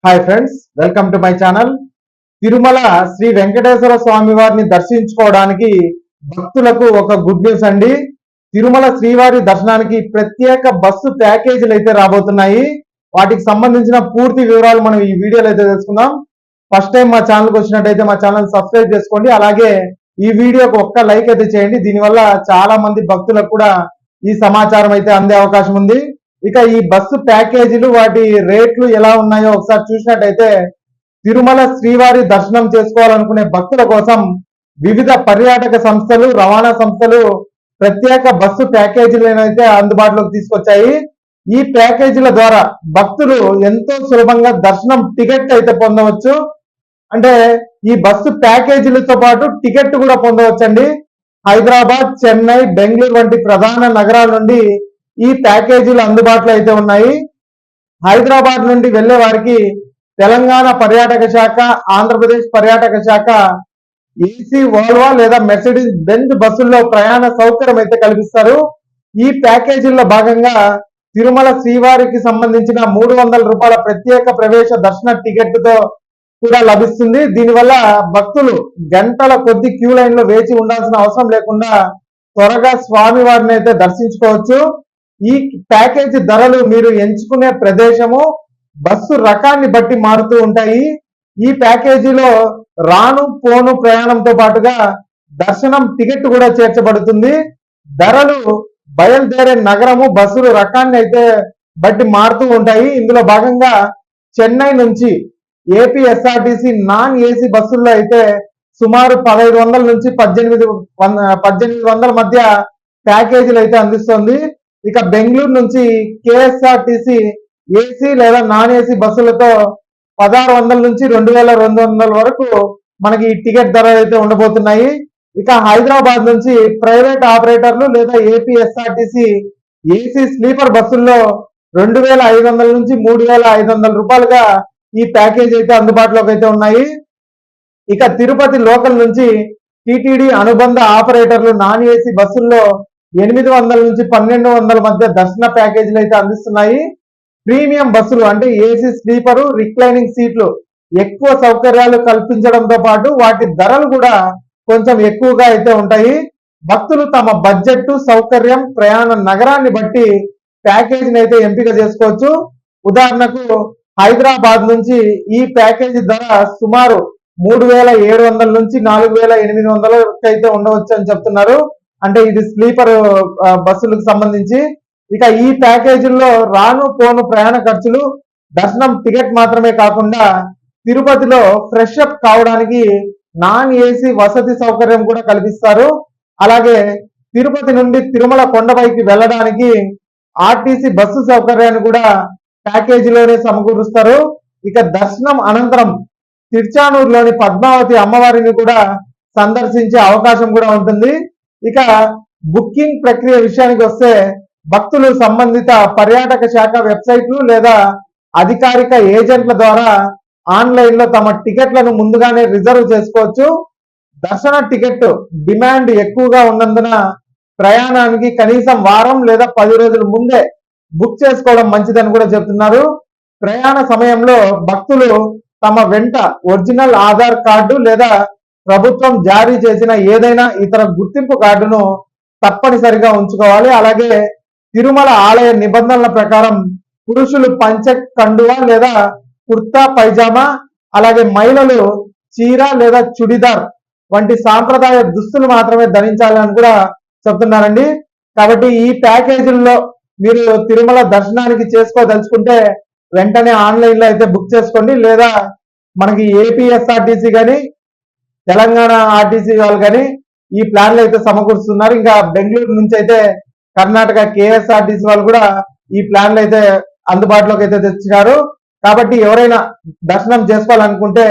Hi friends, welcome to my channel. Tirumala Shri Venkateswara Swamy వారిని దర్శించుకోవడానికి భక్తులకు ఒక గుడ్ న్యూస్ అండి. తిరుమల శ్రీవారి దర్శనానికి ప్రత్యేక బస్సు ప్యాకేజీలు అయితే రాబోతున్నాయి. వాటికి సంబంధించిన పూర్తి వివరాలు మనం ఈ వీడియోలో అయితే తెలుసుకుందాం. ఫస్ట్ టైం మా ఛానల్కి వచ్చినట్టయితే మా ఛానల్ సబ్స్క్రైబ్ చేసుకోండి. అలాగే ఈ వీడియోకి ఒక్క లైక్ అయితే చేయండి. దీనివల్ల చాలా మంది భక్తులకు కూడా ఈ సమాచారం అయితే అందే అవకాశం ఉంది. ఇక ఈ బస్సు ప్యాకేజీలు వాటి రేట్లు ఎలా ఉన్నాయో ఒకసారి చూసినట్టయితే, తిరుమల శ్రీవారి దర్శనం చేసుకోవాలనుకునే భక్తుల కోసం వివిధ పర్యాటక సంస్థలు, రవాణా సంస్థలు ప్రత్యేక బస్సు ప్యాకేజీలను అయితే అందుబాటులోకి తీసుకొచ్చాయి. ఈ ప్యాకేజీల ద్వారా భక్తులు ఎంతో సులభంగా దర్శనం టికెట్ అయితే పొందవచ్చు. అంటే ఈ బస్సు ప్యాకేజీలతో పాటు టికెట్ కూడా పొందవచ్చండి. హైదరాబాద్, చెన్నై, బెంగళూరు వంటి ప్రధాన నగరాల నుండి ఈ ప్యాకేజీలు అందుబాటులో అయితే ఉన్నాయి. హైదరాబాద్ నుండి వెళ్లే వారికి తెలంగాణ పర్యాటక శాఖ, ఆంధ్రప్రదేశ్ పర్యాటక శాఖ ఏసీ వోల్వో లేదా మెర్సిడీస్ బెంజ్ బస్సుల్లో ప్రయాణ సౌకర్యం అయితే కల్పిస్తారు. ఈ ప్యాకేజీల్లో భాగంగా తిరుమల శ్రీవారికి సంబంధించిన 300 రూపాయల ప్రత్యేక ప్రవేశ దర్శన టికెట్ తో కూడా లభిస్తుంది. దీనివల్ల భక్తులు గంటల కొద్ది క్యూ లైన్ లో వేచి ఉండాల్సిన అవసరం లేకుండా త్వరగా స్వామి వారిని అయితే దర్శించుకోవచ్చు. ఈ ప్యాకేజీ ధరలు మీరు ఎంచుకునే ప్రదేశము, బస్సు రకాన్ని బట్టి మారుతూ ఉంటాయి. ఈ ప్యాకేజీలో రాను పోను ప్రయాణంతో పాటుగా దర్శనం టికెట్ కూడా చేర్చబడుతుంది. ధరలు బయలుదేరే నగరము, బస్సులు రకాన్ని అయితే బట్టి మారుతూ ఉంటాయి. ఇందులో భాగంగా చెన్నై నుంచి ఏపీఎస్ఆర్టీసీ నాన్ ఏసీ బస్సుల్లో అయితే సుమారు 1500 నుంచి 1800 మధ్య ప్యాకేజీలు అయితే అందిస్తుంది. ఇక బెంగళూరు నుంచి కేఎస్ఆర్టీసీ ఏసీ లేదా నాన్ ఏసీ బస్సులతో 1600 నుంచి 2200 వరకు మనకి ఈ టికెట్ ధర అయితే ఉండబోతున్నాయి. ఇక హైదరాబాద్ నుంచి ప్రైవేట్ ఆపరేటర్లు లేదా ఏపీఎస్ఆర్టీసీ ఏసీ స్లీపర్ బస్సుల్లో 2500 నుంచి 3500 రూపాయలుగా ఈ ప్యాకేజ్ అయితే అందుబాటులోకి అయితే ఉన్నాయి. ఇక తిరుపతి లోకల్ నుంచి టిటిడి అనుబంధ ఆపరేటర్లు నాన్ ఏసీ బస్సుల్లో 800 నుంచి 1200 మధ్య దర్శన ప్యాకేజీలు అయితే అందిస్తున్నాయి. ప్రీమియం బస్సులు అంటే ఏసీ స్లీపరు, రిక్లైనింగ్ సీట్లు ఎక్కువ సౌకర్యాలు కల్పించడంతో పాటు వాటి ధరలు కూడా కొంచెం ఎక్కువగా అయితే ఉంటాయి. భక్తులు తమ బడ్జెట్, సౌకర్యం, ప్రయాణ నగరాన్ని బట్టి ప్యాకేజీని అయితే ఎంపిక చేసుకోవచ్చు. ఉదాహరణకు హైదరాబాద్ నుంచి ఈ ప్యాకేజీ ధర సుమారు 3700 నుంచి 4800 అయితే ఉండవచ్చు అని చెప్తున్నారు. అంటే ఇది స్లీపర్ బస్సులకు సంబంధించి. ఇక ఈ ప్యాకేజీల్లో రాను పోను ప్రయాణ ఖర్చులు, దర్శనం టికెట్ మాత్రమే కాకుండా తిరుపతిలో ఫ్రెష్ అప్ కావడానికి నాన్ ఏసీ వసతి సౌకర్యం కూడా కల్పిస్తారు. అలాగే తిరుపతి నుండి తిరుమల కొండపైకి వెళ్ళడానికి ఆర్టీసీ బస్సు సౌకర్యాన్ని కూడా ప్యాకేజీలోనే సమకూరుస్తారు. ఇక దర్శనం అనంతరం తిరుచానూరులోని పద్మావతి అమ్మవారిని కూడా సందర్శించే అవకాశం కూడా ఉంటుంది. ఇక బుకింగ్ ప్రక్రియ విషయానికి వస్తే భక్తులు సంబంధిత పర్యాటక శాఖ వెబ్సైట్లు లేదా అధికారిక ఏజెంట్ల ద్వారా ఆన్లైన్ లో తమ టికెట్లను ముందుగానే రిజర్వ్ చేసుకోవచ్చు. దర్శన టికెట్ డిమాండ్ ఎక్కువగా ఉన్నందున ప్రయాణానికి కనీసం వారం లేదా 10 రోజుల ముందే బుక్ చేసుకోవడం మంచిదని కూడా చెప్తున్నారు. ప్రయాణ సమయంలో భక్తులు తమ వెంట ఒరిజినల్ ఆధార్ కార్డు లేదా ప్రభుత్వం జారీ చేసిన ఏదైనా ఇతర గుర్తింపు కార్డును తప్పనిసరిగా ఉంచుకోవాలి. అలాగే తిరుమల ఆలయ నిబంధనల ప్రకారం పురుషులు పంచె, కండువా లేదా కుర్తా పైజామా, అలాగే మహిళలు చీర లేదా చుడిదార్ వంటి సాంప్రదాయ దుస్తులు మాత్రమే ధరించాలని కూడా చెప్తున్నారండి. కాబట్టి ఈ ప్యాకేజీల్లో మీరు తిరుమల దర్శనానికి చేసుకోదలుచుకుంటే వెంటనే ఆన్లైన్ లో అయితే బుక్ చేసుకోండి. లేదా మనకి ఏపీఎస్ఆర్టీసీ కానీ తెలంగాణ ఆర్టీసీ వాళ్ళు కానీ ఈ ప్లాన్లు అయితే సమకూరుస్తున్నారు. ఇంకా బెంగళూరు నుంచి అయితే కర్ణాటక కేఎస్ఆర్టీసీ వాళ్ళు కూడా ఈ ప్లాన్లు అయితే అందుబాటులోకి అయితే తెచ్చినారు. కాబట్టి ఎవరైనా దర్శనం చేసుకోవాలనుకుంటే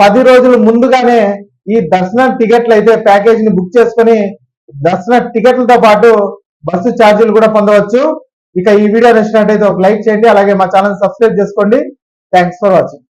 10 రోజులు ముందుగానే ఈ దర్శనం టికెట్లు అయితే ప్యాకేజీని బుక్ చేసుకొని దర్శన టికెట్లతో పాటు బస్సు ఛార్జీలు కూడా పొందవచ్చు. ఇక ఈ వీడియో నచ్చినట్టయితే ఒక లైక్ చేయండి. అలాగే మా ఛానల్ సబ్స్క్రైబ్ చేసుకోండి. Thanks for watching.